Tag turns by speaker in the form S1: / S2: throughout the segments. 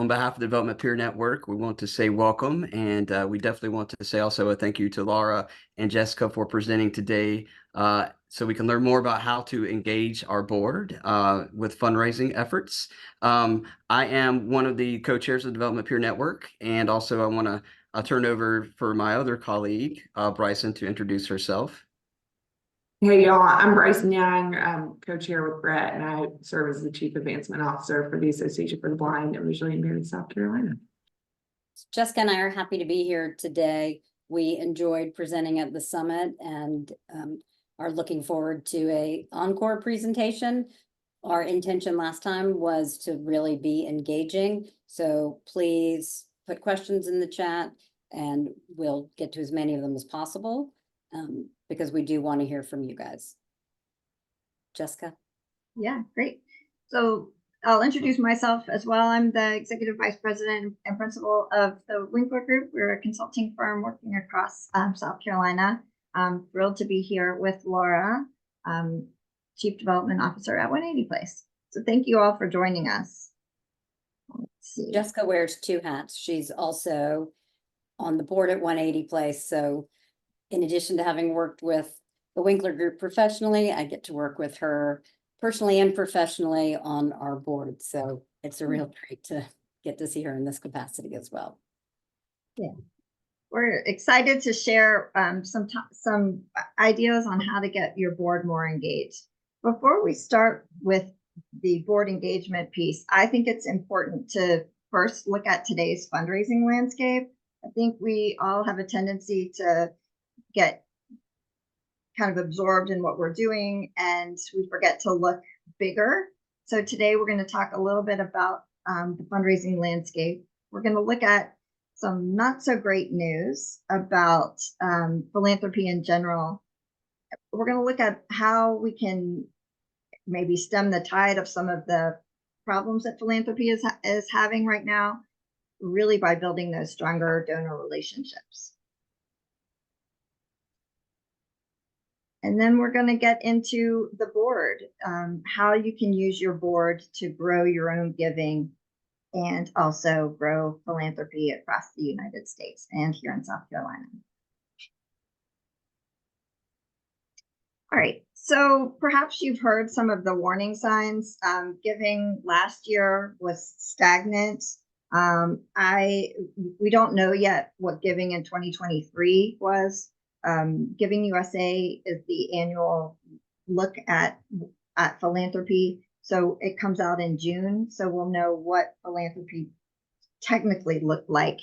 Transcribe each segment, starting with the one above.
S1: on behalf of the Development Peer Network, we want to say welcome, and we definitely want to say also a thank you to Lara and Jessica for presenting today, so we can learn more about how to engage our board with fundraising efforts. I am one of the co-chairs of the Development Peer Network, and also I want to turn over for my other colleague, Bryson, to introduce herself.
S2: Hey y'all, I'm Bryson Young, co-chair with Brett, and I serve as the Chief Advancement Officer for the Association for the Blind and Visually Impaired South Carolina.
S3: Jessica and I are happy to be here today. We enjoyed presenting at the summit and are looking forward to an encore presentation. Our intention last time was to really be engaging, so please put questions in the chat and we'll get to as many of them as possible. Because we do want to hear from you guys. Jessica?
S4: Yeah, great. So I'll introduce myself as well. I'm the Executive Vice President and Principal of the Winkler Group. We're a consulting firm working across South Carolina. I'm thrilled to be here with Lara, Chief Development Officer at 180 Place. So thank you all for joining us. Let's see.
S3: Jessica wears two hats. She's also on the board at 180 Place. So in addition to having worked with the Winkler Group professionally, I get to work with her personally and professionally on our board. So it's a real treat to get to see her in this capacity as well.
S4: Yeah, we're excited to share some ideas on how to get your board more engaged. Before we start with the board engagement piece, I think it's important to first look at today's fundraising landscape. I think we all have a tendency to get kind of absorbed in what we're doing and we forget to look bigger. So today we're going to talk a little bit about the fundraising landscape. We're going to look at some not so great news about philanthropy in general. We're going to look at how we can maybe stem the tide of some of the problems that philanthropy is having right now, really by building those stronger donor relationships. And then we're going to get into the board, how you can use your board to grow your own giving and also grow philanthropy across the United States and here in South Carolina. All right, so perhaps you've heard some of the warning signs. Giving last year was stagnant. We don't know yet what giving in 2023 was. Giving USA is the annual look at philanthropy. So it comes out in June. So we'll know what philanthropy technically looked like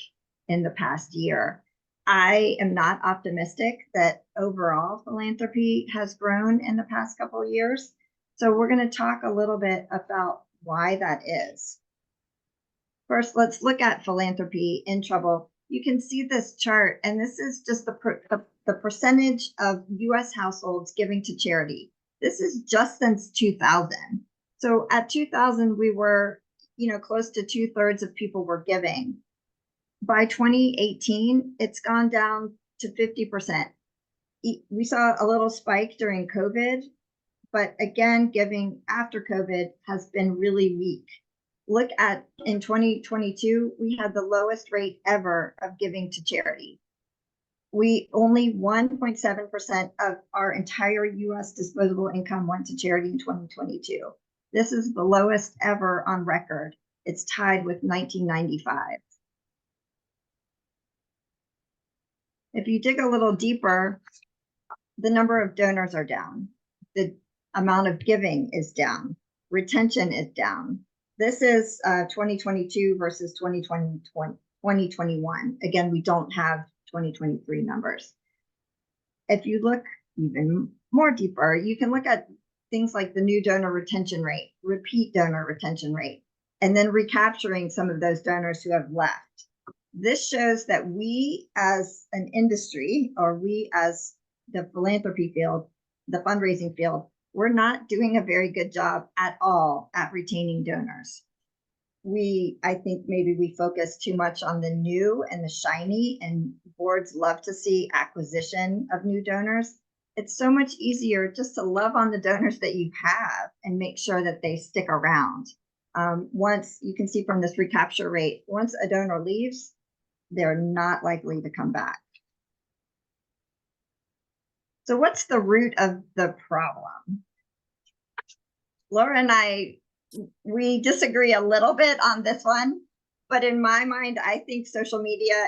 S4: in the past year. I am not optimistic that overall philanthropy has grown in the past couple of years. So we're going to talk a little bit about why that is. First, let's look at philanthropy in trouble. You can see this chart, and this is just the percentage of U.S. households giving to charity. This is just since 2000. So at 2000, we were, close to 2/3 of people were giving. By 2018, it's gone down to 50%. We saw a little spike during COVID, but again, giving after COVID has been really weak. Look at in 2022, we had the lowest rate ever of giving to charity. Only 1.7% of our entire U.S. disposable income went to charity in 2022. This is the lowest ever on record. It's tied with 1995. If you dig a little deeper, the number of donors are down. The amount of giving is down. Retention is down. This is 2022 versus 2021. Again, we don't have 2023 numbers. If you look even more deeper, you can look at things like the new donor retention rate, repeat donor retention rate, and then recapturing some of those donors who have left. This shows that we as an industry, or we as the philanthropy field, the fundraising field, we're not doing a very good job at all at retaining donors. I think maybe we focus too much on the new and the shiny, and boards love to see acquisition of new donors. It's so much easier just to love on the donors that you have and make sure that they stick around. Once you can see from this recapture rate, once a donor leaves, they're not likely to come back. So what's the root of the problem? Laura and I, we disagree a little bit on this one, but in my mind, I think social media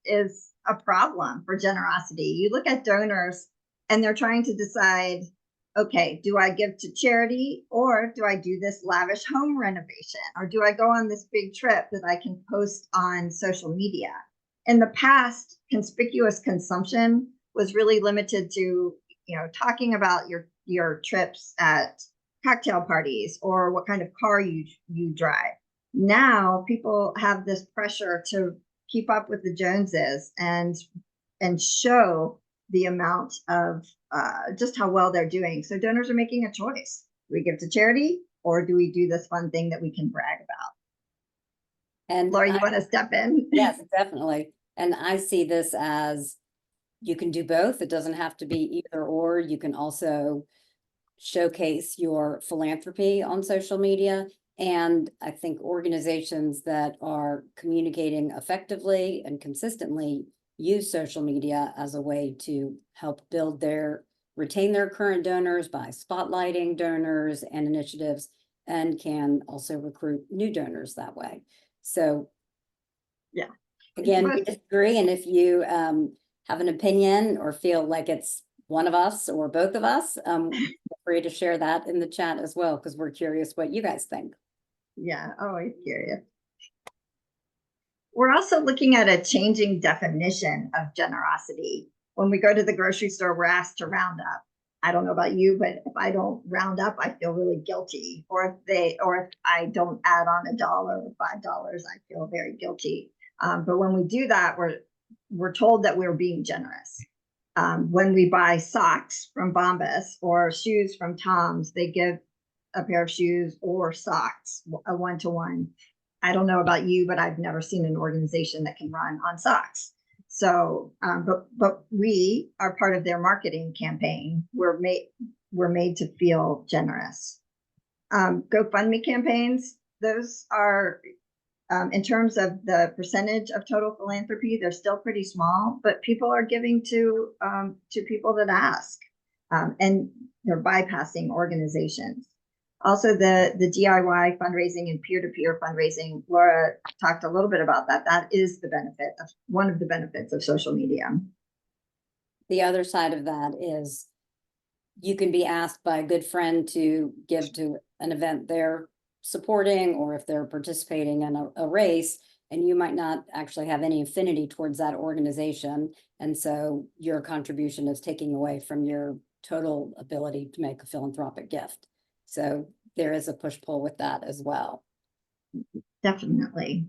S4: is a problem for generosity. You look at donors and they're trying to decide, okay, do I give to charity, or do I do this lavish home renovation, or do I go on this big trip that I can post on social media? In the past, conspicuous consumption was really limited to, talking about your trips at cocktail parties or what kind of car you drive. Now people have this pressure to keep up with the Joneses and show the amount of just how well they're doing. So donors are making a choice. Do we give to charity, or do we do this fun thing that we can brag about?
S3: And
S4: Laura, you want to step in?
S3: yes, definitely. And I see this as you can do both. It doesn't have to be either or. You can also showcase your philanthropy on social media. And I think organizations that are communicating effectively and consistently use social media as a way to help retain their current donors by spotlighting donors and initiatives, and can also recruit new donors that way. So
S4: yeah,
S3: again, we disagree. And if you have an opinion or feel like it's one of us or both of us, feel free to share that in the chat as well, because we're curious what you guys think.
S4: Yeah, always curious. We're also looking at a changing definition of generosity. When we go to the grocery store, we're asked to round up. I don't know about you, but if I don't round up, I feel really guilty. Or if I don't add on $1 or $5, I feel very guilty. But when we do that, we're told that we're being generous. When we buy socks from Bombas or shoes from Tom's, they give a pair of shoes or socks, a 1-to-1. I don't know about you, but I've never seen an organization that can run on socks. So, but we are part of their marketing campaign. We're made to feel generous. GoFundMe campaigns, those are, in terms of the percentage of total philanthropy, they're still pretty small, but people are giving to people that ask, and they're bypassing organizations. Also, the DIY fundraising and peer-to-peer fundraising, Laura talked a little bit about that. That is one of the benefits of social media.
S3: The other side of that is you can be asked by a good friend to give to an event they're supporting, or if they're participating in a race, and you might not actually have any affinity towards that organization. And so your contribution is taking away from your total ability to make a philanthropic gift. So there is a push-pull with that as well.
S4: Definitely.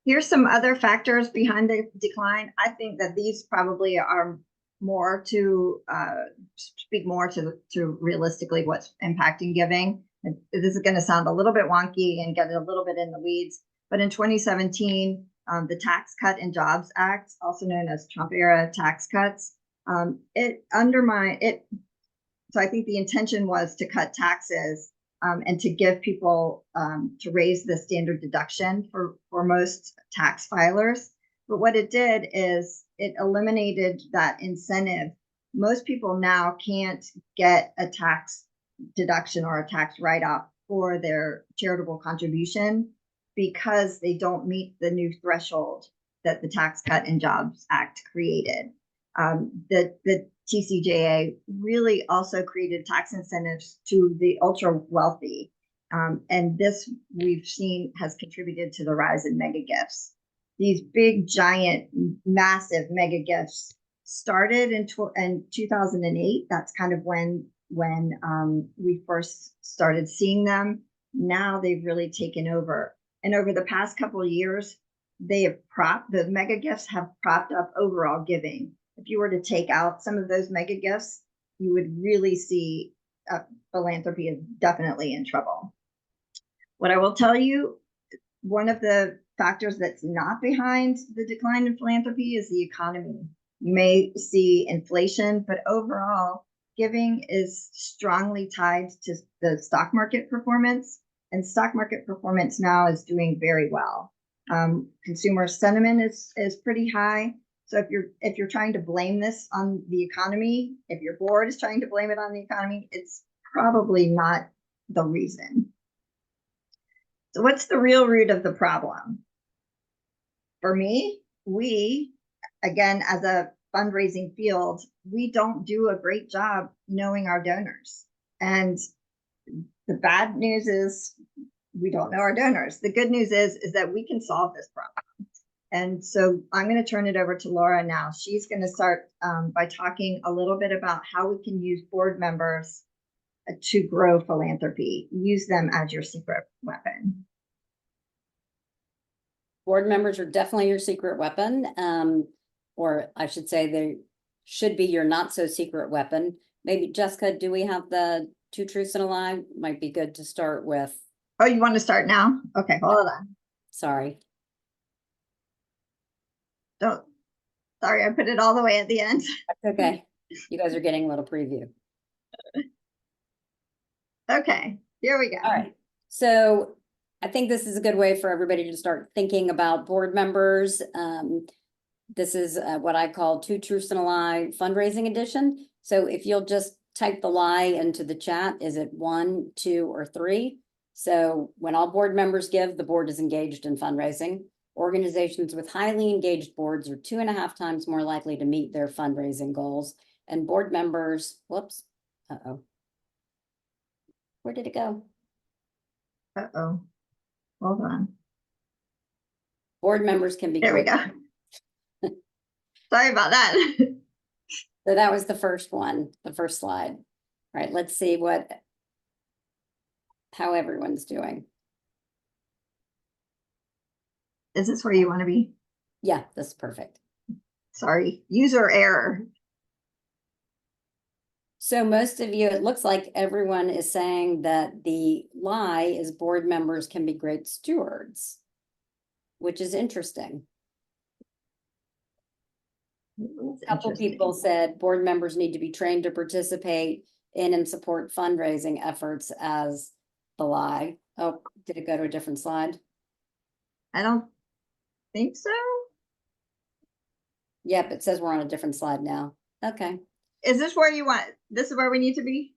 S4: Here's some other factors behind the decline. I think that these probably are more to speak more to realistically what's impacting giving. This is going to sound a little bit wonky and get a little bit in the weeds, but in 2017, the Tax Cut and Jobs Act, also known as Trump-era tax cuts, it undermined it. So I think the intention was to cut taxes and to give people, to raise the standard deduction for most tax filers. But what it did is it eliminated that incentive. Most people now can't get a tax deduction or a tax write-off for their charitable contribution because they don't meet the new threshold that the Tax Cut and Jobs Act created. The TCJA really also created tax incentives to the ultra wealthy. And this we've seen has contributed to the rise in mega gifts. These big, giant, massive mega gifts started in 2008. That's kind of when we first started seeing them. Now they've really taken over. And over the past couple of years, the mega gifts have propped up overall giving. If you were to take out some of those mega gifts, you would really see philanthropy is definitely in trouble. What I will tell you, one of the factors that's not behind the decline in philanthropy is the economy. You may see inflation, but overall, giving is strongly tied to the stock market performance. and stock market performance now is doing very well. Consumer sentiment is pretty high. So if you're trying to blame this on the economy, if your board is trying to blame it on the economy, it's probably not the reason. So what's the real root of the problem? For me, we, again, as a fundraising field, we don't do a great job knowing our donors. And the bad news is we don't know our donors. The good news is that we can solve this problem. And so I'm going to turn it over to Laura now. She's going to start by talking a little bit about how we can use board members to grow philanthropy. Use them as your secret weapon.
S3: Board members are definitely your secret weapon, or I should say they should be your not so secret weapon. Maybe Jessica, do we have the 2 truths and a lie? Might be good to start with.
S4: Oh, you want to start now? Okay, hold on.
S3: Sorry.
S4: Sorry, I put it all the way at the end.
S3: That's okay. You guys are getting a little preview.
S4: Okay, here we go.
S3: All right. So I think this is a good way for everybody to start thinking about board members. This is what I call 2 truths and a lie fundraising edition. So if you'll just type the lie into the chat, is it 1, 2, or 3? So when all board members give, the board is engaged in fundraising. Organizations with highly engaged boards are 2.5 times more likely to meet their fundraising goals. And board members, whoops, uh-oh. Where did it go?
S4: Uh-oh, hold on.
S3: Board members can be.
S4: There we go. Sorry about that.
S3: So that was the first one, the first slide. All right, let's see how everyone's doing.
S4: Is this where you want to be?
S3: Yeah, that's perfect.
S4: Sorry, user error.
S3: So most of you, it looks like everyone is saying that the lie is board members can be great stewards, which is interesting. A couple people said board members need to be trained to participate in and support fundraising efforts as the lie. Oh, did it go to a different slide?
S4: I don't think so.
S3: Yep, it says we're on a different slide now. Okay.
S4: Is this where you want? This is where we need to be?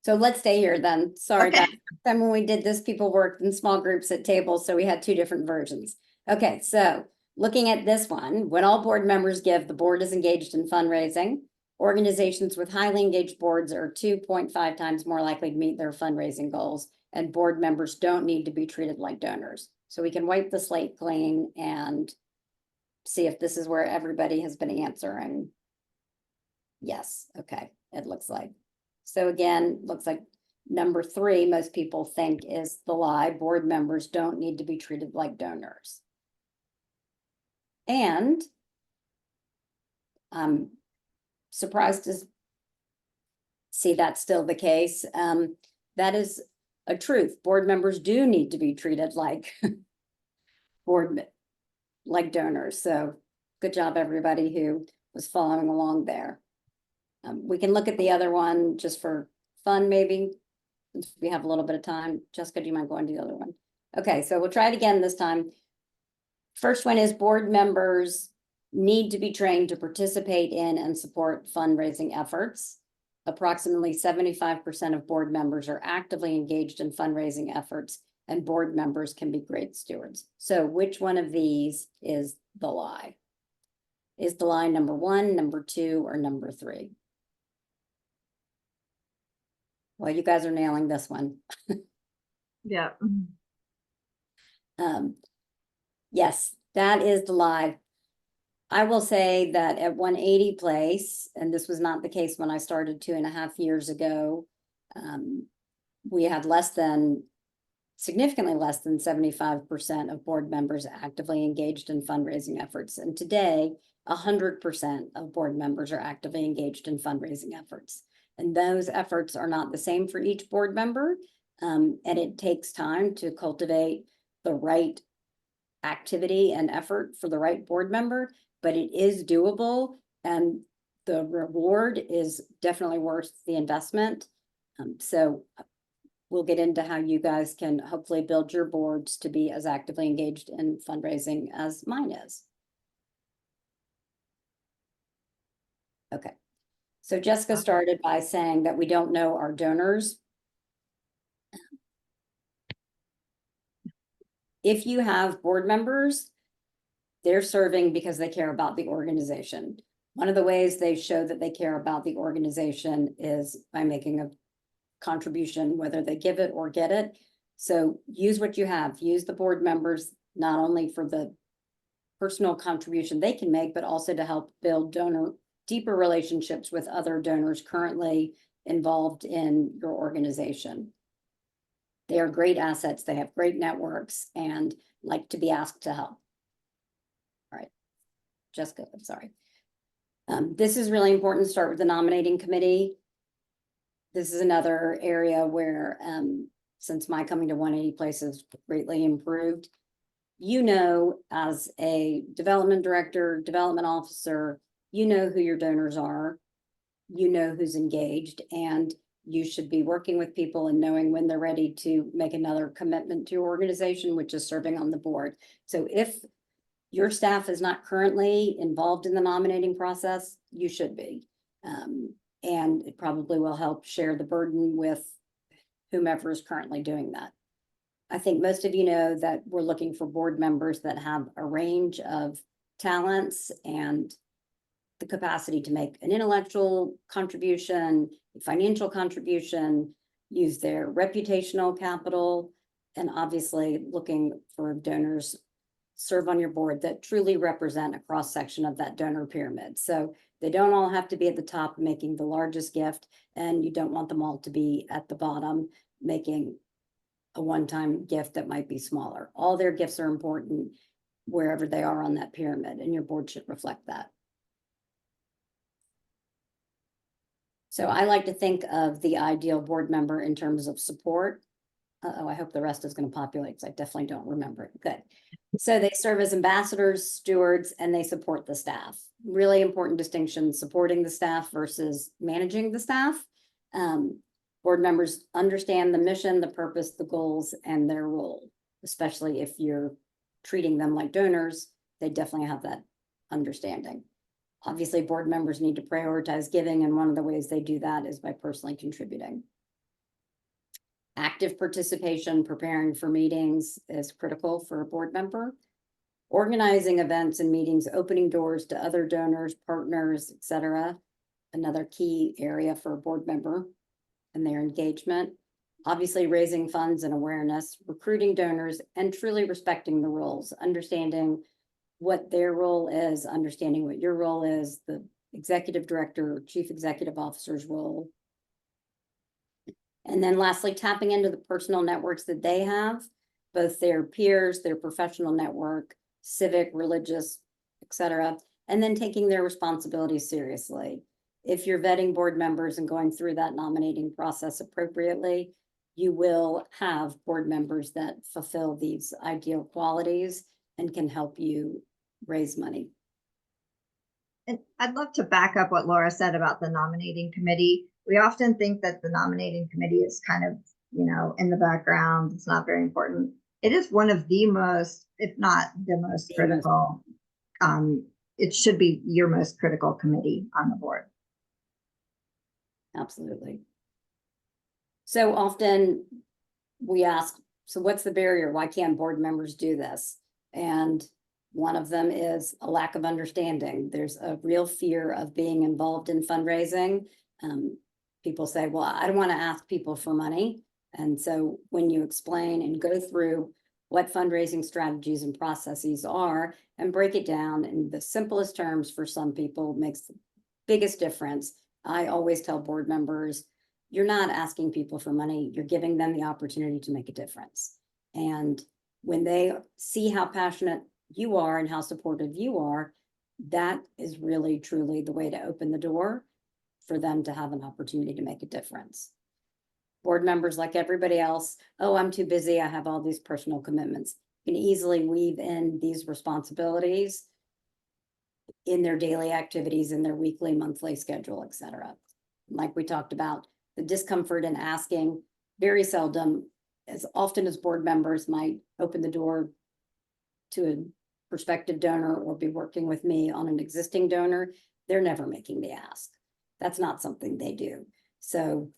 S3: So let's stay here then. Sorry,
S4: Okay.
S3: guys. Then when we did this, people worked in small groups at tables, so we had 2 different versions. Okay, so looking at this one, when all board members give, the board is engaged in fundraising. Organizations with highly engaged boards are 2.5 times more likely to meet their fundraising goals, and board members don't need to be treated like donors. So we can wipe the slate clean and see if this is where everybody has been answering. Yes, okay, it looks like. So again, looks like number 3, most people think is the lie. Board members don't need to be treated like donors. And I'm surprised to see that's still the case. That is a truth. Board members do need to be treated like like donors. So good job, everybody who was following along there. We can look at the other one just for fun, maybe, since we have a little bit of time. Jessica, do you mind going to the other one? Okay, so we'll try it again this time. First one is board members need to be trained to participate in and support fundraising efforts. Approximately 75% of board members are actively engaged in fundraising efforts, and board members can be great stewards. So which one of these is the lie? Is the lie number 1, number 2, or number 3? Well, you guys are nailing this one.
S4: Yeah.
S3: Yes, that is the lie. I will say that at 180 Place, and this was not the case when I started 2.5 years ago, we had significantly less than 75% of board members actively engaged in fundraising efforts. And today, 100% of board members are actively engaged in fundraising efforts. And those efforts are not the same for each board member. And it takes time to cultivate the right activity and effort for the right board member, but it is doable, and the reward is definitely worth the investment. So we'll get into how you guys can hopefully build your boards to be as actively engaged in fundraising as mine is. Okay, so Jessica started by saying that we don't know our donors. If you have board members, they're serving because they care about the organization. One of the ways they show that they care about the organization is by making a contribution, whether they give it or get it. So use what you have, use the board members, not only for the personal contribution they can make, but also to help build deeper relationships with other donors currently involved in your organization. They are great assets. They have great networks and like to be asked to help. All right, Jessica, I'm sorry. This is really important. Start with the nominating committee. This is another area where, since my coming to 180 Place has greatly improved, you know, as a development director, development officer, you know who your donors are, you know who's engaged, and you should be working with people and knowing when they're ready to make another commitment to your organization, which is serving on the board. So if your staff is not currently involved in the nominating process, you should be. And it probably will help share the burden with whomever is currently doing that. I think most of you know that we're looking for board members that have a range of talents and the capacity to make an intellectual contribution, a financial contribution, use their reputational capital, and obviously looking for donors serve on your board that truly represent a cross-section of that donor pyramid. So they don't all have to be at the top making the largest gift, and you don't want them all to be at the bottom making a one-time gift that might be smaller. All their gifts are important wherever they are on that pyramid, and your board should reflect that. So I like to think of the ideal board member in terms of support. Uh-oh, I hope the rest is going to populate because I definitely don't remember it. Good. So they serve as ambassadors, stewards, and they support the staff. Really important distinction, supporting the staff versus managing the staff. Board members understand the mission, the purpose, the goals, and their role, especially if you're treating them like donors, they definitely have that understanding. Obviously, board members need to prioritize giving, and one of the ways they do that is by personally contributing. Active participation, preparing for meetings is critical for a board member. Organizing events and meetings, opening doors to other donors, partners, etc. Another key area for a board member and their engagement. Obviously, raising funds and awareness, recruiting donors, and truly respecting the roles, understanding what their role is, understanding what your role is, the executive director, chief executive officer's role. And then lastly, tapping into the personal networks that they have, both their peers, their professional network, civic, religious, etc., and then taking their responsibilities seriously. If you're vetting board members and going through that nominating process appropriately, you will have board members that fulfill these ideal qualities and can help you raise money.
S4: And I'd love to back up what Laura said about the nominating committee. We often think that the nominating committee is kind of, you know, in the background. It's not very important. It is one of the most, if not the most critical. It should be your most critical committee on the board.
S3: Absolutely. So often we ask, so what's the barrier? Why can't board members do this? And one of them is a lack of understanding. There's a real fear of being involved in fundraising. People say, well, I don't want to ask people for money. And so when you explain and go through what fundraising strategies and processes are and break it down in the simplest terms for some people makes the biggest difference. I always tell board members, you're not asking people for money, you're giving them the opportunity to make a difference. And when they see how passionate you are and how supportive you are, that is really, truly the way to open the door for them to have an opportunity to make a difference. Board members, like everybody else, oh, I'm too busy, I have all these personal commitments. You can easily weave in these responsibilities in their daily activities, in their weekly, monthly schedule, etc. Like we talked about, the discomfort in asking very seldom, as often as board members might open the door to a prospective donor or be working with me on an existing donor, they're never making the ask. That's not something they do. So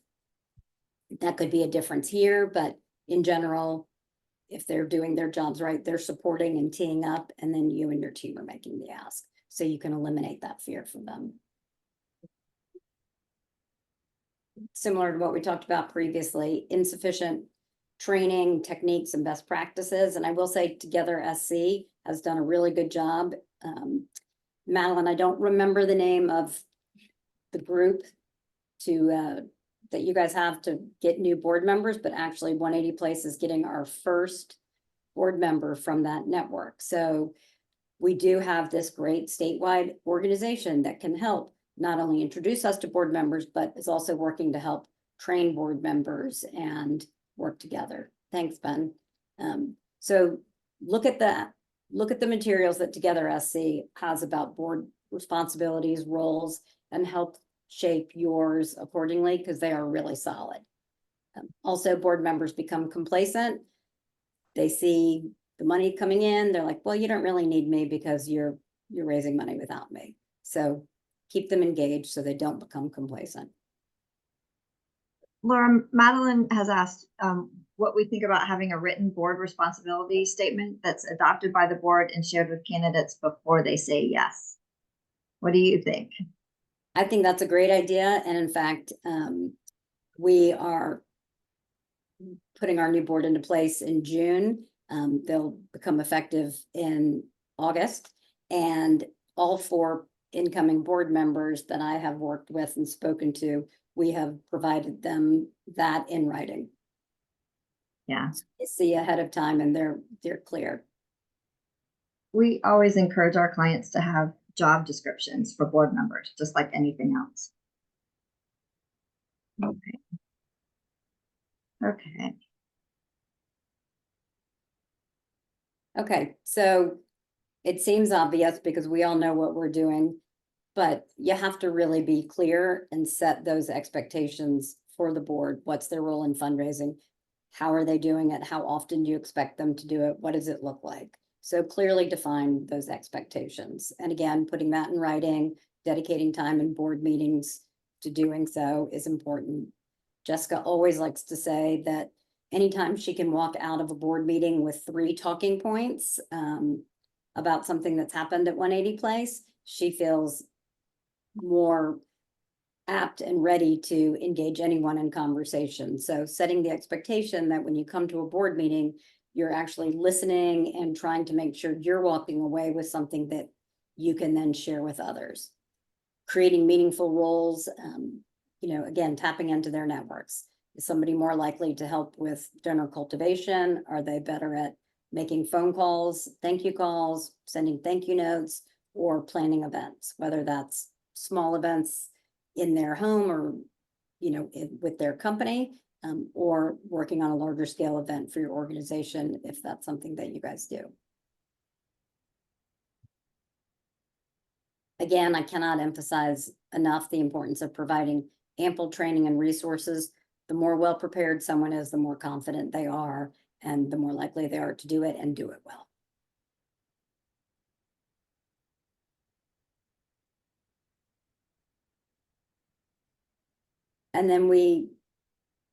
S3: that could be a difference here, but in general, if they're doing their jobs right, they're supporting and teeing up, and then you and your team are making the ask. So you can eliminate that fear from them. Similar to what we talked about previously, insufficient training, techniques, and best practices. And I will say Together SC has done a really good job. Madeline, I don't remember the name of the group that you guys have to get new board members, but actually 180 Place is getting our first board member from that network. So we do have this great statewide organization that can help not only introduce us to board members, but is also working to help train board members and work together. Thanks, Ben. So look at the materials that Together SC has about board responsibilities, roles, and help shape yours accordingly, because they are really solid. Also, board members become complacent. They see the money coming in, they're like, well, you don't really need me because you're raising money without me. So keep them engaged so they don't become complacent.
S4: Laura, Madeline has asked what we think about having a written board responsibility statement that's adopted by the board and shared with candidates before they say yes. What do you think?
S3: I think that's a great idea. And in fact, we are putting our new board into place in June. They'll become effective in August. And all 4 incoming board members that I have worked with and spoken to, we have provided them that in writing.
S4: Yeah.
S3: So they see ahead of time and they're clear.
S4: We always encourage our clients to have job descriptions for board members, just like anything else. Okay. Okay.
S3: Okay, so it seems obvious because we all know what we're doing, but you have to really be clear and set those expectations for the board. What's their role in fundraising? How are they doing it? How often do you expect them to do it? What does it look like? So clearly define those expectations. And again, putting that in writing, dedicating time in board meetings to doing so is important. Jessica always likes to say that anytime she can walk out of a board meeting with 3 talking points about something that's happened at 180 Place, she feels more apt and ready to engage anyone in conversation. So setting the expectation that when you come to a board meeting, you're actually listening and trying to make sure you're walking away with something that you can then share with others. Creating meaningful roles, again, tapping into their networks. Is somebody more likely to help with donor cultivation? Are they better at making phone calls, thank you calls, sending thank you notes, or planning events, whether that's small events in their home or, with their company, or working on a larger scale event for your organization, if that's something that you guys do. Again, I cannot emphasize enough the importance of providing ample training and resources. The more well-prepared someone is, the more confident they are, and the more likely they are to do it and do it well. And then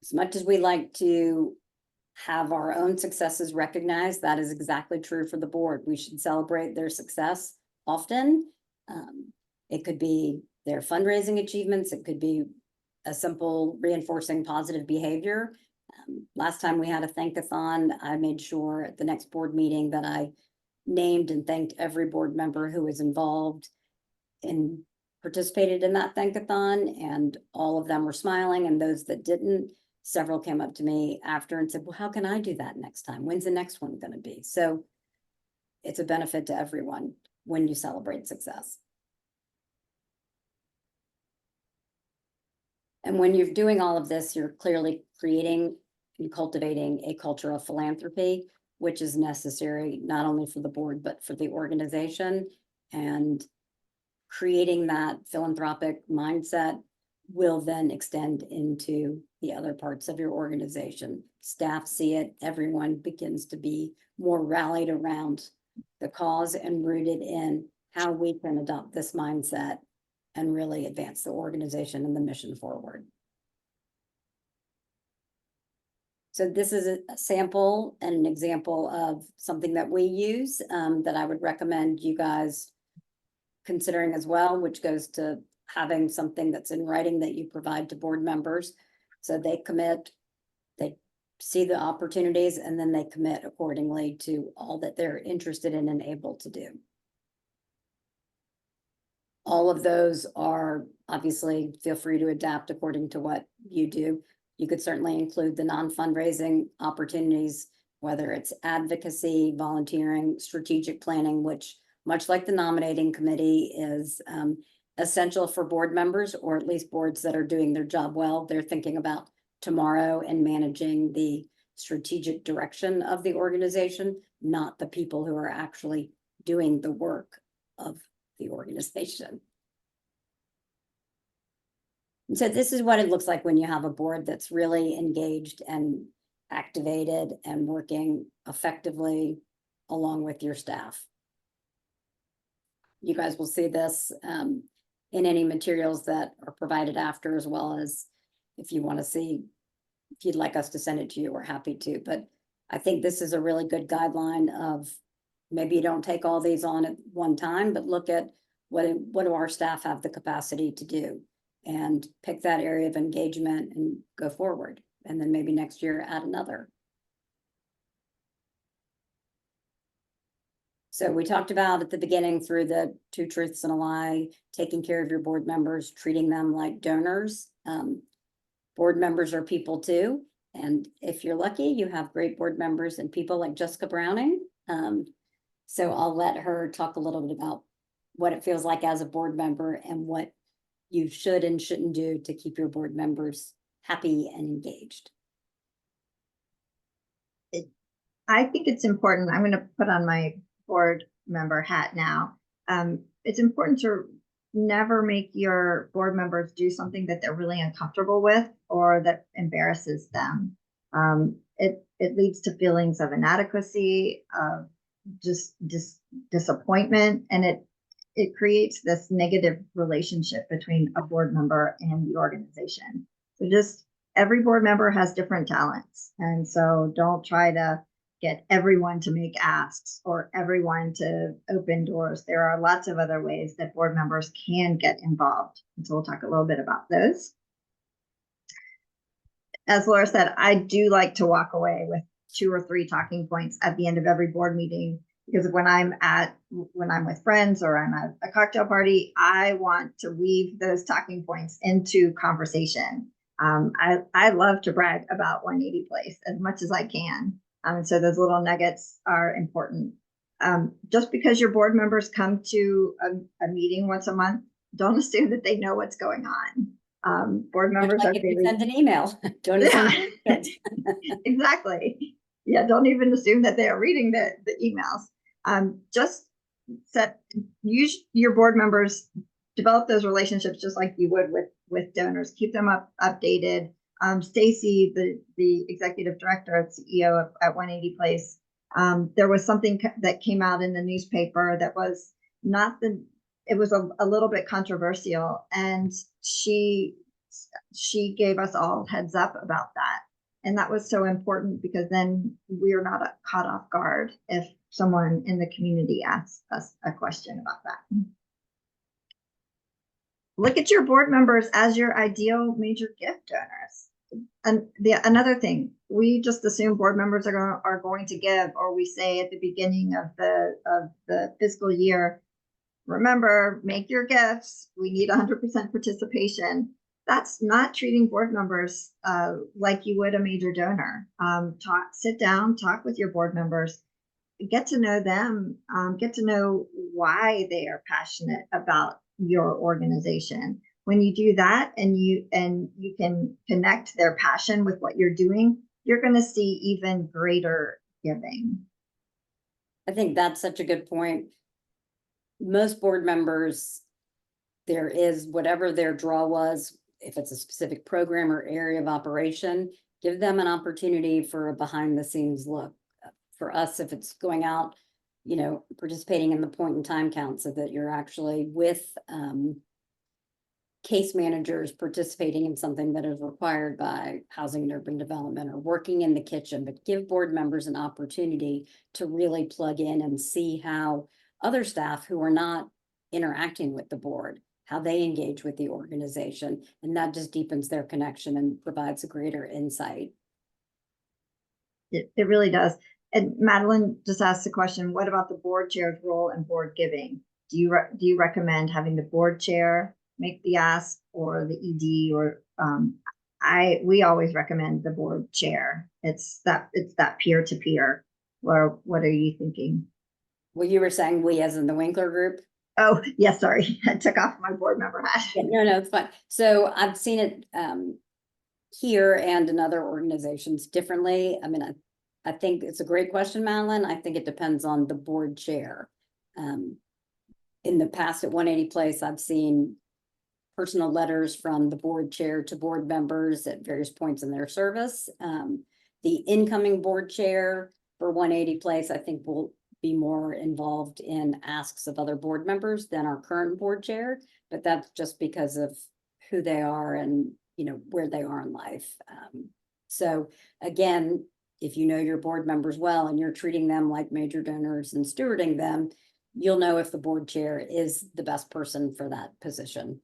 S3: as much as we like to have our own successes recognized, that is exactly true for the board. We should celebrate their success often. It could be their fundraising achievements. It could be a simple reinforcing positive behavior. Last time we had a thankathon, I made sure at the next board meeting that I named and thanked every board member who was involved and participated in that thankathon, and all of them were smiling, and those that didn't, several came up to me after and said, well, how can I do that next time? When's the next one going to be? So it's a benefit to everyone when you celebrate success. And when you're doing all of this, you're clearly creating and cultivating a culture of philanthropy, which is necessary not only for the board, but for the organization. And creating that philanthropic mindset will then extend into the other parts of your organization. Staff see it, everyone begins to be more rallied around the cause and rooted in how we can adopt this mindset and really advance the organization and the mission forward. So this is a sample and an example of something that we use that I would recommend you guys considering as well, which goes to having something that's in writing that you provide to board members. So they commit, they see the opportunities, and then they commit accordingly to all that they're interested in and able to do. All of those are obviously, feel free to adapt according to what you do. You could certainly include the non-fundraising opportunities, whether it's advocacy, volunteering, strategic planning, which much like the nominating committee is essential for board members, or at least boards that are doing their job well. They're thinking about tomorrow and managing the strategic direction of the organization, not the people who are actually doing the work of the organization. And so this is what it looks like when you have a board that's really engaged and activated and working effectively along with your staff. You guys will see this in any materials that are provided after, as well as if you want to see, if you'd like us to send it to you, we're happy to. But I think this is a really good guideline of, maybe you don't take all these on at one time, but look at what do our staff have the capacity to do, and pick that area of engagement and go forward. And then maybe next year add another. So we talked about at the beginning, through the 2 truths and a lie, taking care of your board members, treating them like donors. Board members are people too. And if you're lucky, you have great board members and people like Jessica Browning. So I'll let her talk a little bit about what it feels like as a board member and what you should and shouldn't do to keep your board members happy and engaged.
S4: I think it's important. I'm going to put on my board member hat now. It's important to never make your board members do something that they're really uncomfortable with or that embarrasses them. It leads to feelings of inadequacy, of just disappointment, and it creates this negative relationship between a board member and the organization. So just every board member has different talents, and so don't try to get everyone to make asks or everyone to open doors. There are lots of other ways that board members can get involved. And so we'll talk a little bit about those. As Laura said, I do like to walk away with 2 or 3 talking points at the end of every board meeting, because when I'm with friends or I'm at a cocktail party, I want to weave those talking points into conversation. I love to brag about 180 Place as much as I can. So those little nuggets are important. Just because your board members come to a meeting once a month, don't assume that they know what's going on. Board members
S3: Like
S4: are
S3: if you send an email, don't assume it.
S4: Exactly. Yeah, don't even assume that they are reading the emails. Just use your board members, develop those relationships just like you would with donors. Keep them updated. Stacy, the executive director and CEO at 180 Place, there was something that came out in the newspaper that was it was a little bit controversial, and she gave us all heads up about that. And that was so important, because then we are not caught off guard if someone in the community asks us a question about that. Look at your board members as your ideal major gift donors. And another thing, we just assume board members are going to give, or we say at the beginning of the fiscal year, remember, make your gifts. We need 100% participation. That's not treating board members like you would a major donor. Sit down, talk with your board members, get to know them, get to know why they are passionate about your organization. When you do that and you can connect their passion with what you're doing, you're going to see even greater giving.
S3: I think that's such a good point. Most board members, there is whatever their draw was, if it's a specific program or area of operation, give them an opportunity for a behind the scenes look. For us, if it's going out, you know, participating in the point in time count, so that you're actually with case managers participating in something that is required by housing and urban development, or working in the kitchen, but give board members an opportunity to really plug in and see how other staff who are not interacting with the board, how they engage with the organization, and that just deepens their connection and provides a greater insight.
S4: It really does. And Madeline just asked the question, what about the board chair's role in board giving? Do you recommend having the board chair make the ask, or the ED, or we always recommend the board chair. It's that peer to peer. Or what are you thinking?
S3: Well, you were saying we as in the Winkler group?
S4: Oh, yes, sorry. I took off my board member hat.
S3: Yeah, no, it's fine. So I've seen it here and in other organizations differently. I mean, I think it's a great question, Madeline. I think it depends on the board chair. In the past at 180 Place, I've seen personal letters from the board chair to board members at various points in their service. The incoming board chair for 180 Place, I think, will be more involved in asks of other board members than our current board chair, but that's just because of who they are and, you know, where they are in life. So again, if you know your board members well and you're treating them like major donors and stewarding them, you'll know if the board chair is the best person for that position.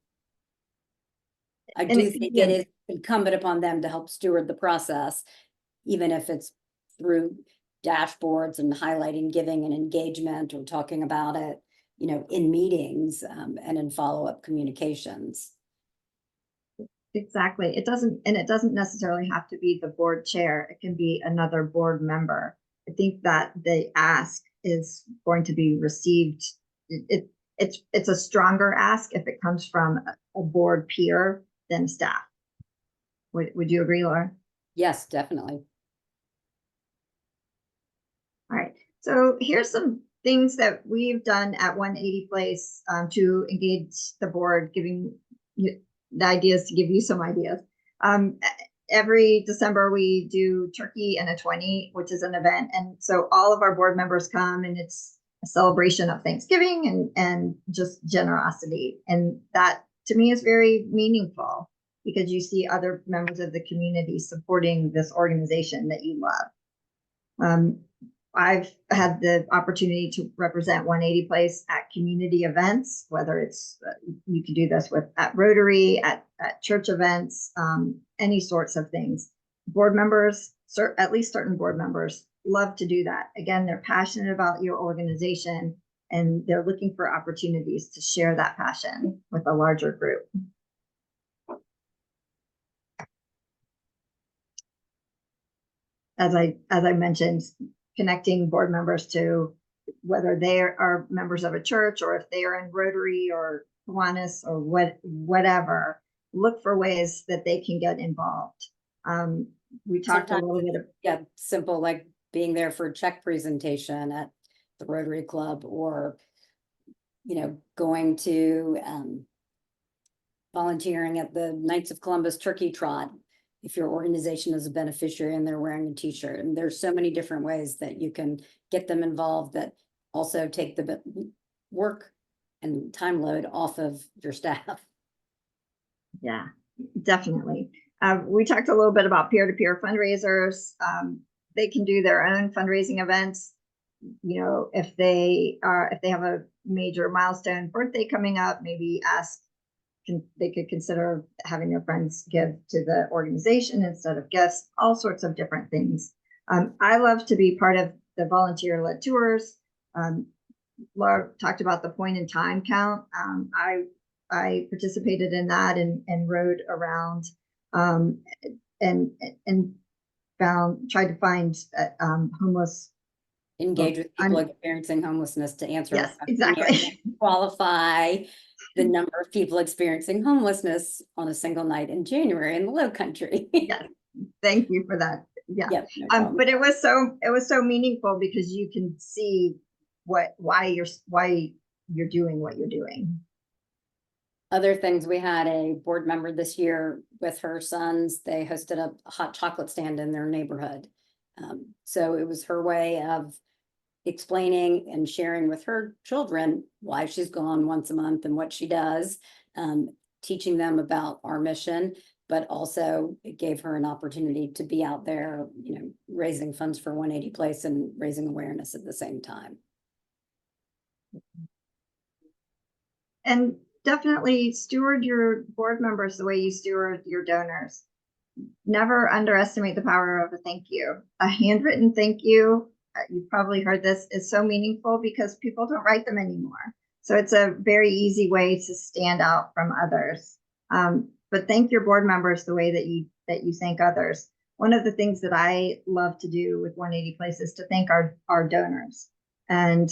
S3: I do think it is incumbent upon them to help steward the process, even if it's through dashboards and highlighting giving and engagement, or talking about it, you know, in meetings and in follow-up communications.
S4: Exactly. It doesn't necessarily have to be the board chair. It can be another board member. I think that the ask is going to be received. It's a stronger ask if it comes from a board peer than staff. Would you agree, Laura?
S3: Yes, definitely.
S4: All right. So here's some things that we've done at 180 Place to engage the board, giving you the ideas, to give you some ideas. Every December we do turkey and a 20, which is an event. And so all of our board members come, and it's a celebration of Thanksgiving and just generosity. And that to me is very meaningful, because you see other members of the community supporting this organization that you love. I've had the opportunity to represent 180 Place at community events, whether it's, you can do this at Rotary, at church events, any sorts of things. Board members, at least certain board members, love to do that. Again, they're passionate about your organization, and they're looking for opportunities to share that passion with a larger group. As I mentioned, connecting board members to whether they are members of a church, or if they are in Rotary or Kiwanis or whatever, look for ways that they can get involved. We talked
S3: Sometimes,
S4: a little bit
S3: yeah, simple, like being there for a check presentation at the Rotary Club, or, you know, going to volunteering at the Knights of Columbus Turkey Trot, if your organization is a beneficiary and they're wearing a t-shirt. And there's so many different ways that you can get them involved that also take the work and time load off of your staff.
S4: Yeah, definitely. We talked a little bit about peer-to-peer fundraisers. They can do their own fundraising events. You know, if they have a major milestone birthday coming up, maybe they could consider having their friends give to the organization instead of gifts, all sorts of different things. I love to be part of the volunteer-led tours. Laura talked about the point in time count. I participated in that and rode around and tried to find homeless.
S3: Engage with people experiencing homelessness to answer.
S4: Yes, exactly.
S3: Qualify the number of people experiencing homelessness on a single night in January in the Low Country.
S4: Yes, thank you for that. Yeah,
S3: yep, no
S4: but it was so meaningful, because you can see why you're doing what you're doing.
S3: Other things, we had a board member this year with her sons. They hosted a hot chocolate stand in their neighborhood. So it was her way of explaining and sharing with her children why she's gone once a month and what she does, teaching them about our mission, but also it gave her an opportunity to be out there, raising funds for 180 Place and raising awareness at the same time.
S4: And definitely steward your board members the way you steward your donors. Never underestimate the power of a thank you. A handwritten thank you, you've probably heard this, is so meaningful because people don't write them anymore. So it's a very easy way to stand out from others. But thank your board members the way that you thank others. One of the things that I love to do with 180 Place is to thank our donors. And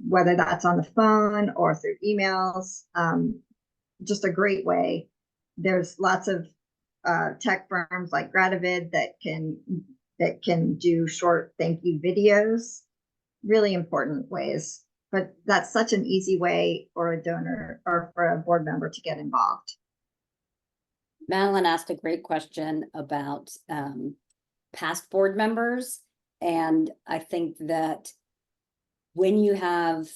S4: whether that's on the phone or through emails, just a great way. There's lots of tech firms like Grativid that can do short thank you videos, really important ways. But that's such an easy way for a donor or for a board member to get involved.
S3: Madeline asked a great question about past board members. And I think that when you have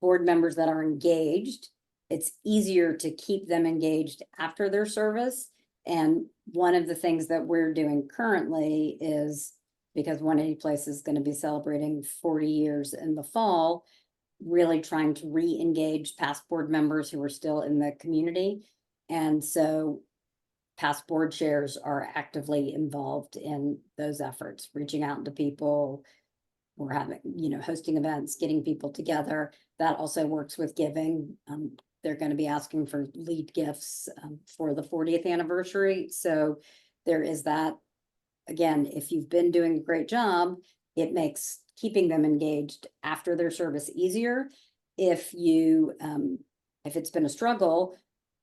S3: board members that are engaged, it's easier to keep them engaged after their service. And one of the things that we're doing currently is, because 180 Place is going to be celebrating 40 years in the fall, really trying to re-engage past board members who are still in the community. And so past board chairs are actively involved in those efforts, reaching out to people. We're having, hosting events, getting people together. That also works with giving. They're going to be asking for lead gifts for the 40th anniversary. So there is that. Again, if you've been doing a great job, it makes keeping them engaged after their service easier. If it's been a struggle,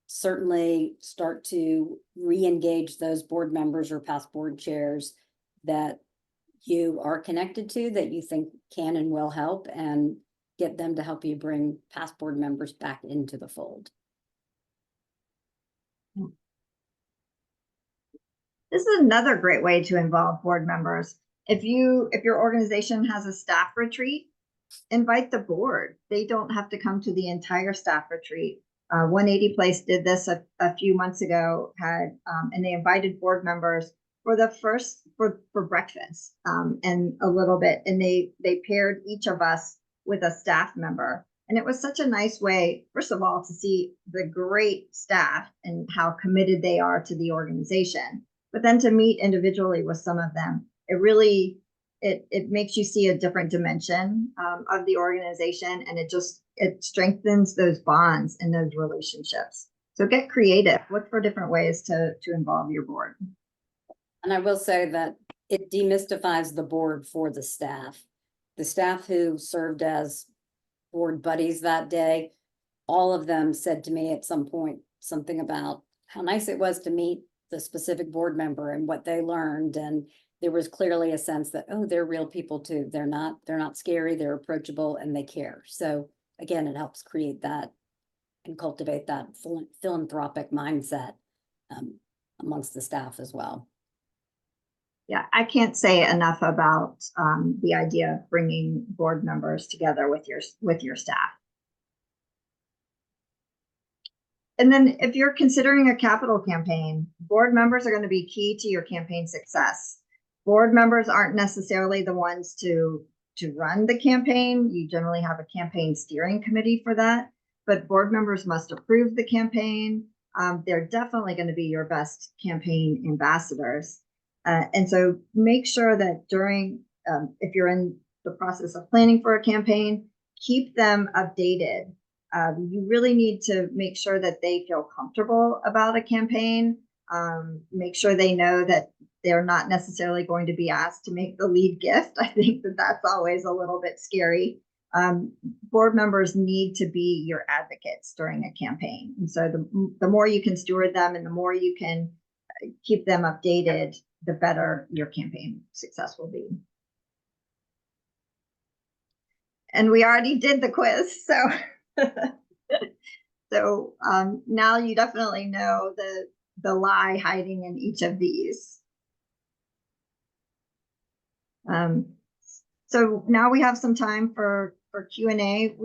S3: certainly start to re-engage those board members or past board chairs that you are connected to, that you think can and will help, and get them to help you bring past board members back into the fold.
S4: This is another great way to involve board members. If your organization has a staff retreat, invite the board. They don't have to come to the entire staff retreat. 180 Place did this a few months ago, and they invited board members for breakfast and a little bit, and they paired each of us with a staff member. And it was such a nice way, first of all, to see the great staff and how committed they are to the organization, but then to meet individually with some of them. It makes you see a different dimension of the organization, and it strengthens those bonds and those relationships. So get creative, look for different ways to involve your board.
S3: And I will say that it demystifies the board for the staff. The staff who served as board buddies that day, all of them said to me at some point something about how nice it was to meet the specific board member and what they learned. And there was clearly a sense that, oh, they're real people too. They're not scary, they're approachable, and they care. So again, it helps create that and cultivate that philanthropic mindset amongst the staff as well.
S4: Yeah, I can't say enough about the idea of bringing board members together with your staff. And then if you're considering a capital campaign, board members are going to be key to your campaign success. Board members aren't necessarily the ones to run the campaign. You generally have a campaign steering committee for that, but board members must approve the campaign. They're definitely going to be your best campaign ambassadors. And so make sure that if you're in the process of planning for a campaign, keep them updated. You really need to make sure that they feel comfortable about a campaign. Make sure they know that they're not necessarily going to be asked to make the lead gift. I think that's always a little bit scary. Board members need to be your advocates during a campaign. And so the more you can steward them and the more you can keep them updated, the better your campaign success will be. And we already did the quiz, so So now you definitely know the lie hiding in each of these. So now we have some time for Q&A.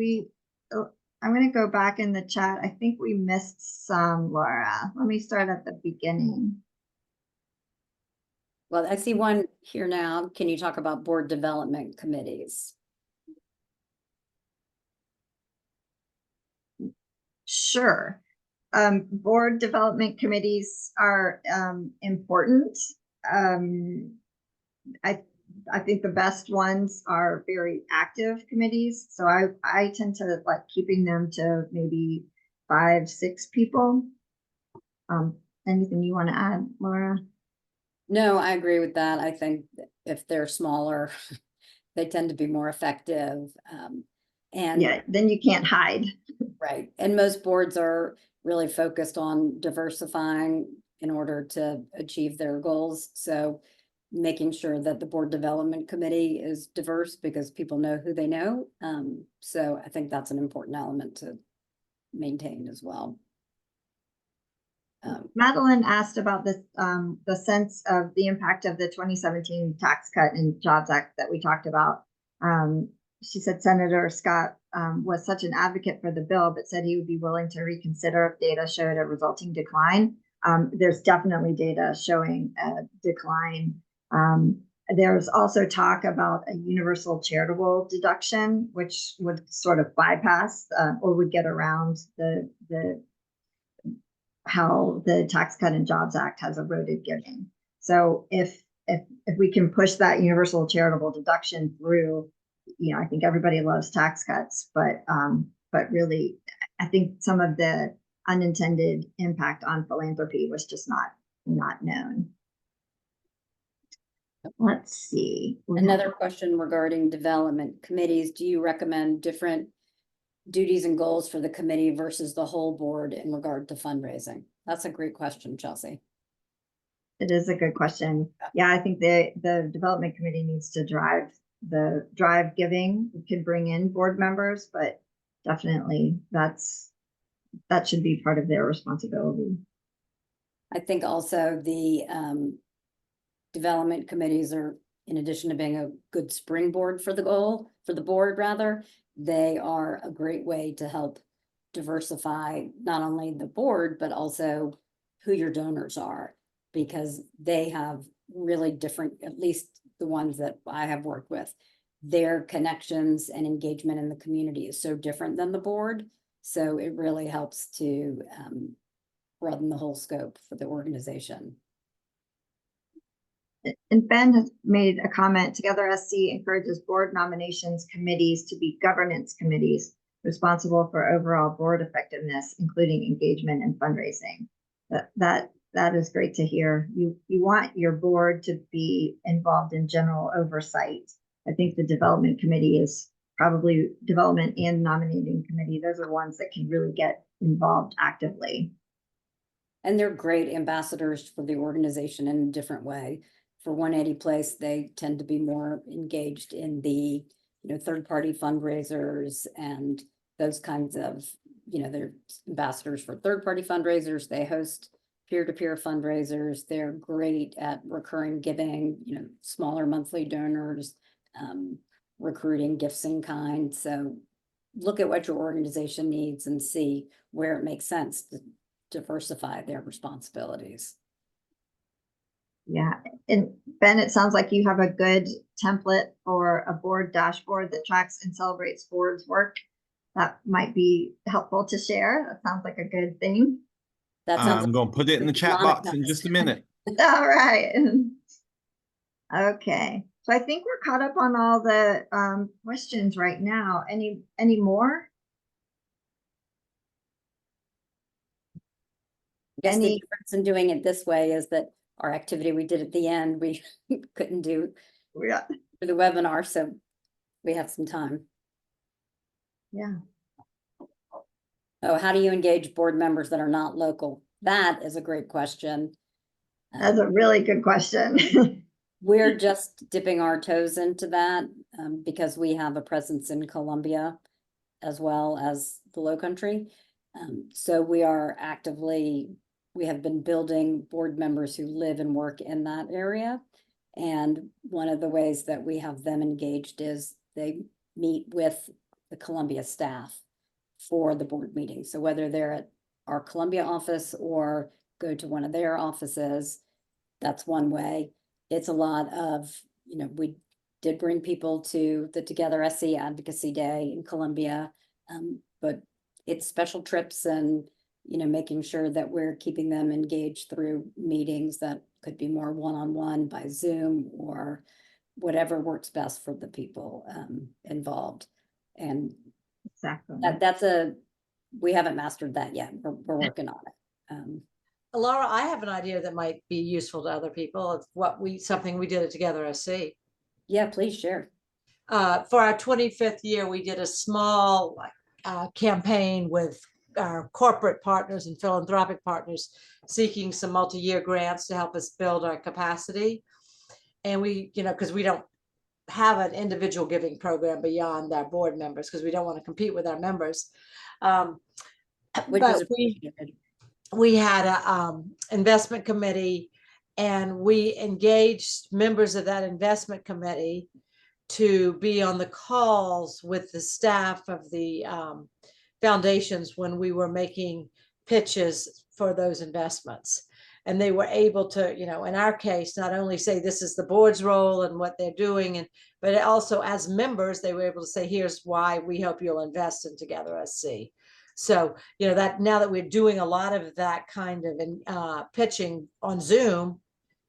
S4: I'm going to go back in the chat. I think we missed some, Laura. Let me start at the beginning.
S3: Well, I see one here now. Can you talk about board development committees?
S4: Sure. Board development committees are important. I think the best ones are very active committees. So I tend to like keeping them to maybe 5, 6 people. Anything you want to add, Laura?
S3: No, I agree with that. I think if they're smaller, they tend to be more effective. And
S4: Yeah, then you can't hide.
S3: right. And most boards are really focused on diversifying in order to achieve their goals. So making sure that the board development committee is diverse because people know who they know. So I think that's an important element to maintain as well.
S4: Madeline asked about this, the sense of the impact of the 2017 Tax Cut and Jobs Act that we talked about. She said Senator Scott was such an advocate for the bill, but said he would be willing to reconsider if data showed a resulting decline. There's definitely data showing a decline. There's also talk about a universal charitable deduction, which would sort of bypass or would get around the how the Tax Cut and Jobs Act has eroded giving. So if we can push that universal charitable deduction through, I think everybody loves tax cuts, but really, I think some of the unintended impact on philanthropy was just not known. Let's see.
S3: Another question regarding development committees. Do you recommend different duties and goals for the committee versus the whole board in regard to fundraising? That's a great question, Chelsea.
S4: It is a good question. Yeah, I think the development committee needs to drive giving. We could bring in board members, but definitely that should be part of their responsibility.
S3: I think also the development committees are, in addition to being a good springboard for the board rather, they are a great way to help diversify not only the board, but also who your donors are, because they have really different, at least the ones that I have worked with, their connections and engagement in the community is so different than the board. So it really helps to broaden the whole scope for the organization.
S4: And Ben has made a comment, Together SC encourages board nominations committees to be governance committees responsible for overall board effectiveness, including engagement and fundraising. That is great to hear. You want your board to be involved in general oversight. I think the development committee is probably development and nominating committee. Those are ones that can really get involved actively.
S3: And they're great ambassadors for the organization in a different way. For 180 Place, they tend to be more engaged in the, third-party fundraisers and those kinds of, they're ambassadors for third-party fundraisers. They host peer-to-peer fundraisers. They're great at recurring giving, smaller monthly donors, recruiting gifts in kind. So look at what your organization needs and see where it makes sense to diversify their responsibilities.
S4: Yeah, and Ben, it sounds like you have a good template for a board dashboard that tracks and celebrates board's work. That might be helpful to share. That sounds like a good thing.
S3: That sounds
S5: I'm going to put it in the chat box in just a minute.
S4: All right. Okay. So I think we're caught up on all the questions right now. Any more?
S3: I guess the difference in doing it this way is that our activity we did at the end, we couldn't do for the webinar, so we have some time.
S4: Yeah.
S3: Oh, how do you engage board members that are not local? That is a great question.
S4: That's a really good question.
S3: We're just dipping our toes into that because we have a presence in Columbia as well as the Lowcountry. So we have been building board members who live and work in that area. And one of the ways that we have them engaged is they meet with the Columbia staff for the board meeting. So whether they're at our Columbia office or go to one of their offices, that's one way. It's a lot of, we did bring people to the Together SC Advocacy Day in Columbia, but it's special trips and, making sure that we're keeping them engaged through meetings that could be more one-on-one by Zoom or whatever works best for the people involved. And
S4: Exactly.
S3: we haven't mastered that yet. We're working on it.
S6: Laura, I have an idea that might be useful to other people of something we did at Together SC.
S3: Yeah, please share.
S6: For our 25th year, we did a small campaign with our corporate partners and philanthropic partners seeking some multi-year grants to help us build our capacity. And we, because we don't have an individual giving program beyond our board members, because we don't want to compete with our members. But we had a investment committee, and we engaged members of that investment committee to be on the calls with the staff of the foundations when we were making pitches for those investments. And they were able to, in our case, not only say this is the board's role and what they're doing, but also as members, they were able to say, here's why we hope you'll invest in Together SC. So, that now that we're doing a lot of that kind of pitching on Zoom,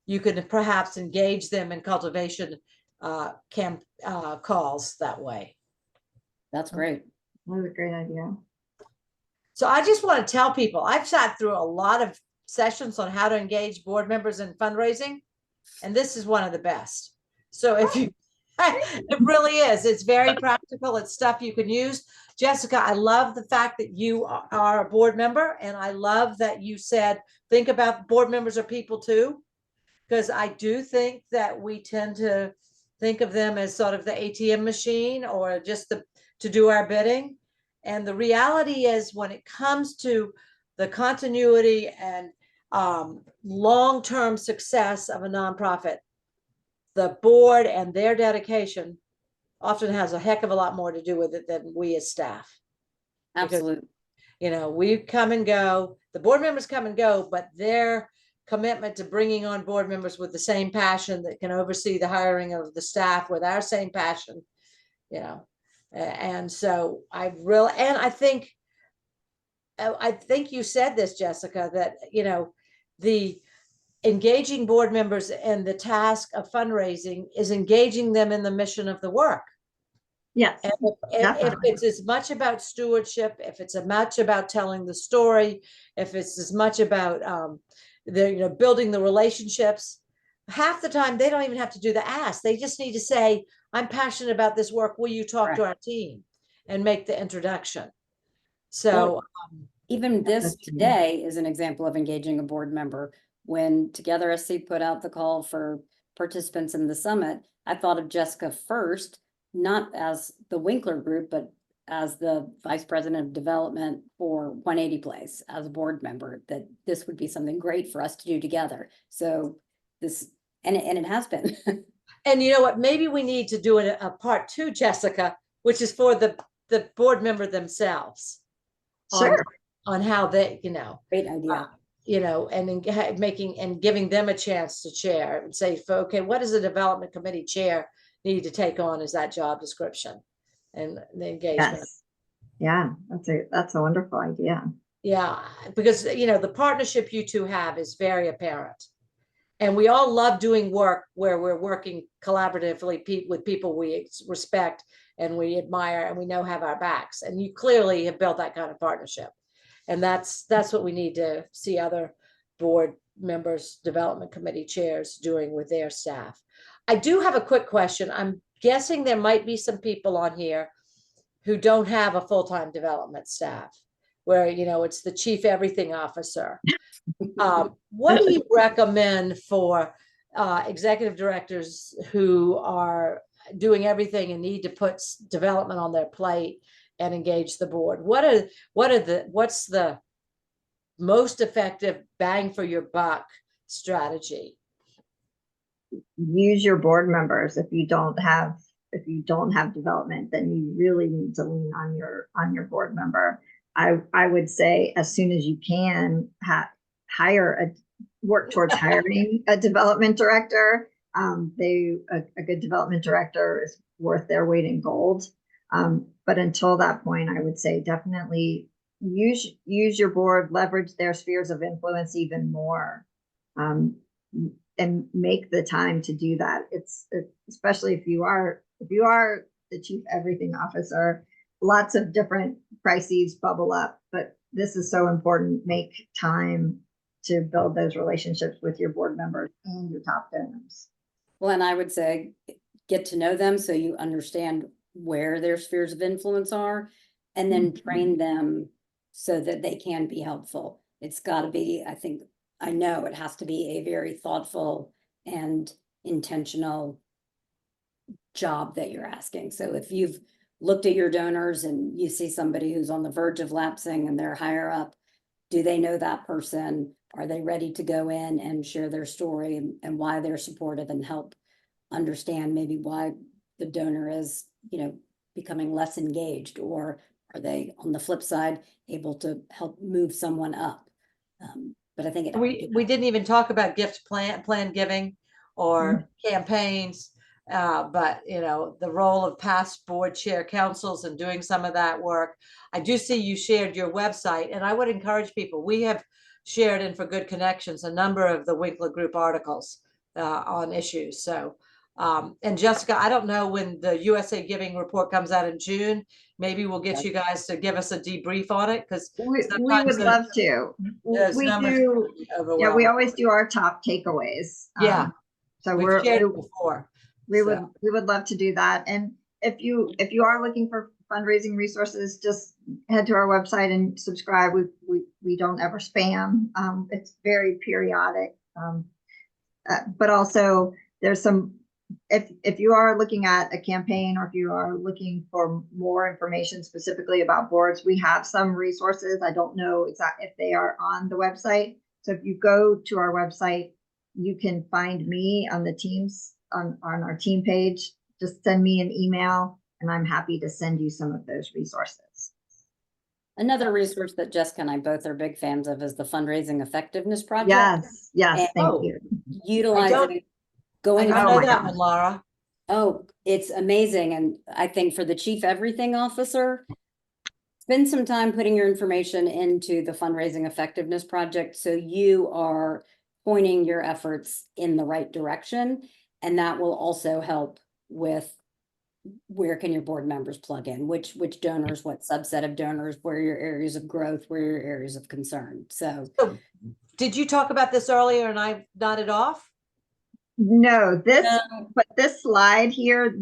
S6: you could perhaps engage them in cultivation calls that way.
S3: That's great.
S4: That was a great idea.
S6: So I just want to tell people, I've sat through a lot of sessions on how to engage board members in fundraising, and this is one of the best. So if you, it really is, it's very practical. It's stuff you can use. Jessica, I love the fact that you are a board member, and I love that you said, think about board members are people too, because I do think that we tend to think of them as sort of the ATM machine or just to do our bidding. And the reality is, when it comes to the continuity and long-term success of a nonprofit, the board and their dedication often has a heck of a lot more to do with it than we as staff.
S3: Absolutely.
S6: Because, we come and go, the board members come and go, but their commitment to bringing on board members with the same passion that can oversee the hiring of the staff with our same passion, and so I think you said this, Jessica, that, the engaging board members in the task of fundraising is engaging them in the mission of the work.
S4: Yes.
S6: And if it's as much about stewardship, if it's as much about telling the story, if it's as much about building the relationships, half the time they don't even have to do the ask. They just need to say, I'm passionate about this work. Will you talk to our team and make the introduction? So
S3: even this today is an example of engaging a board member. When Together SC put out the call for participants in the summit, I thought of Jessica first, not as the Winkler group, but as the vice president of development for 180 Place, as a board member, that this would be something great for us to do together. So this, and it has been.
S6: And you know what, maybe we need to do a part 2, Jessica, which is for the board member themselves.
S4: Sure.
S6: On how they,
S3: Great idea.
S6: And making and giving them a chance to chair and say, okay, what does a development committee chair need to take on as that job description and the engagement?
S4: Yes. Yeah, that's a wonderful idea.
S6: Yeah, because the partnership you two have is very apparent. And we all love doing work where we're working collaboratively with people we respect and we admire and we know have our backs. And you clearly have built that kind of partnership. And that's what we need to see other board members, development committee chairs doing with their staff. I do have a quick question. I'm guessing there might be some people on here who don't have a full-time development staff, where, it's the chief everything officer. What do you recommend for executive directors who are doing everything and need to put development on their plate and engage the board? What's the most effective bang for your buck strategy?
S4: Use your board members. If you don't have development, then you really need to lean on your board member. I would say as soon as you can work towards hiring a development director. A good development director is worth their weight in gold. But until that point, I would say definitely use your board, leverage their spheres of influence even more, and make the time to do that. It's especially if you are the chief everything officer, lots of different crises bubble up, but this is so important. Make time to build those relationships with your board members and your top donors.
S3: Well, and I would say, get to know them so you understand where their spheres of influence are, and then train them so that they can be helpful. It's got to be, I know it has to be a very thoughtful and intentional job that you're asking. So if you've looked at your donors and you see somebody who's on the verge of lapsing and they're higher up, do they know that person? Are they ready to go in and share their story and why they're supportive, and help understand maybe why the donor is, becoming less engaged? Or are they, on the flip side, able to help move someone up? But I think
S6: we didn't even talk about gift plan giving or campaigns, but the role of past board chair councils and doing some of that work. I do see you shared your website, and I would encourage people. We have shared in For Good Connections a number of the Winkler Group articles on issues. So, and Jessica, I don't know when the USA Giving report comes out in June. Maybe we'll get you guys to give us a debrief on it, because
S4: we would love to. We do. Yeah, we always do our top takeaways.
S6: Yeah.
S4: So
S6: We've shared it before.
S4: We would love to do that. And if you are looking for fundraising resources, just head to our website and subscribe. We don't ever spam. It's very periodic. But also there's some, if you are looking at a campaign, or if you are looking for more information specifically about boards, we have some resources. I don't know exactly if they are on the website. So if you go to our website, you can find me on the teams on our team page. Just send me an email and I'm happy to send you some of those resources.
S3: Another resource that Jessica and I both are big fans of is the Fundraising Effectiveness Project.
S4: Yes, thank you.
S3: Utilizing, going.
S6: I know that one, Lara.
S3: Oh, it's amazing. And I think for the Chief Everything Officer, spend some time putting your information into the Fundraising Effectiveness Project so you are pointing your efforts in the right direction. And that will also help with where can your board members plug in, which donors, what subset of donors, where are your areas of growth, where are your areas of concern. So
S6: did you talk about this earlier and I nodded off?
S4: No, but this slide here,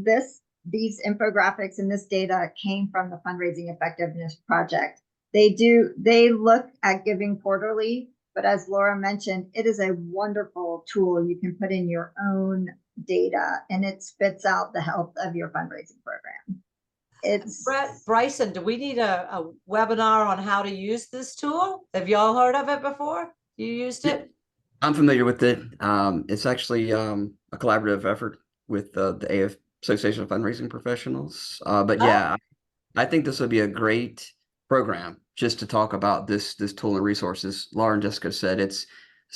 S4: these infographics and this data came from the Fundraising Effectiveness Project. They look at giving quarterly, but as Laura mentioned, it is a wonderful tool. You can put in your own data and it spits out the health of your fundraising program.
S6: Bryson, do we need a webinar on how to use this tool? Have y'all heard of it before? You used it?
S1: I'm familiar with it. It's actually a collaborative effort with the AF Association of Fundraising Professionals. But yeah, I think this would be a great program just to talk about this tool and resources. Laura and Jessica said it's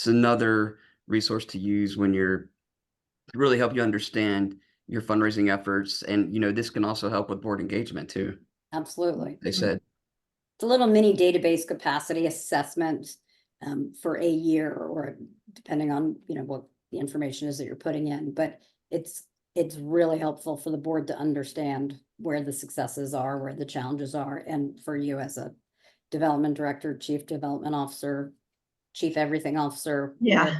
S1: another resource to use when you're to really help you understand your fundraising efforts. And this can also help with board engagement too.
S3: absolutely.
S1: They said
S3: It's a little mini database capacity assessment for a year, or depending on what the information is that you're putting in. But it's really helpful for the board to understand where the successes are, where the challenges are, and for you as a development director, chief development officer, chief everything officer.
S4: Yeah.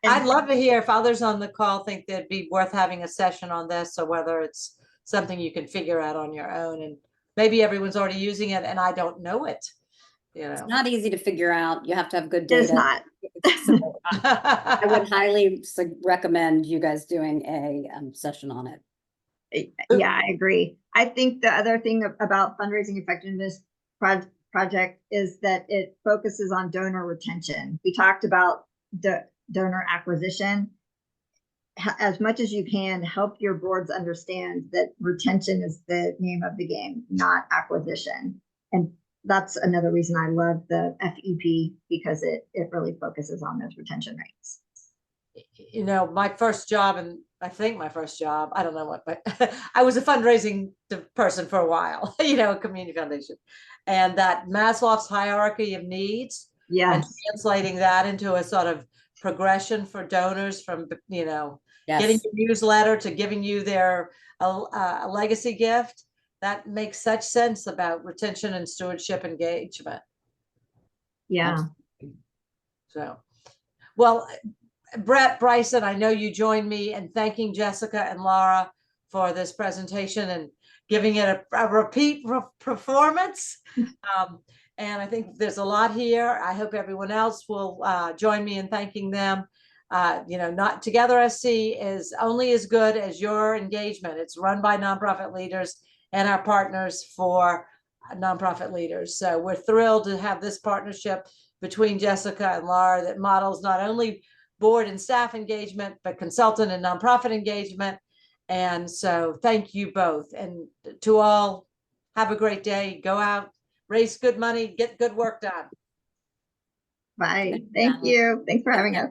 S6: I'd love to hear if others on the call think that'd be worth having a session on this, or whether it's something you can figure out on your own, and maybe everyone's already using it and I don't know it.
S3: It's not easy to figure out. You have to have good
S4: It is
S3: data.
S4: not.
S3: So I would highly recommend you guys doing a session on it.
S4: Yeah, I agree. I think the other thing about fundraising effectiveness project is that it focuses on donor retention. We talked about the donor acquisition. As much as you can, help your boards understand that retention is the name of the game, not acquisition. And that's another reason I love the FEP, because it really focuses on those retention rates.
S6: You know, my first job, and I think my first job, I don't know what, but I was a fundraising person for a while, you know, a community foundation. And that Maslow's hierarchy of needs, and
S4: Yes.
S6: translating that into a sort of progression for donors from, you know,
S3: Yes.
S6: getting your newsletter to giving you their a legacy gift, that makes such sense about retention and stewardship engagement.
S4: Yeah.
S6: So, well, Brett, Bryson, I know you joined me in thanking Jessica and Lara for this presentation and giving it a repeat performance. And I think there's a lot here. I hope everyone else will join me in thanking them. You know, not Together SC is only as good as your engagement. It's run by nonprofit leaders and our partners for nonprofit leaders. So we're thrilled to have this partnership between Jessica and Lara that models not only board and staff engagement, but consultant and nonprofit engagement. And so thank you both. And to all, have a great day. Go out, raise good money, get good work done.
S4: Bye. Thank you. Thanks for having us.